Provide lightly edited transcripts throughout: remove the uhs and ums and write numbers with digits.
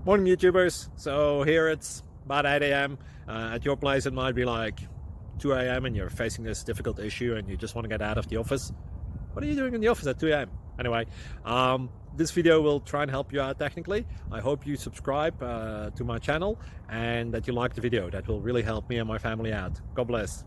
Morning YouTubers. So here it's about 8 a.m. At your place it might be like 2 a.m. and you're facing this difficult issue and you just want to get out of the office. What are you doing in the office at 2 a.m.? Anyway, this video will try and help you out technically. I hope you subscribe to my channel and that you like the video. That will really help me and my family out. God bless.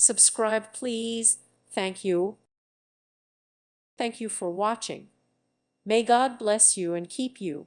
Subscribe, please. Thank you. Thank you for watching. May God bless you and keep you.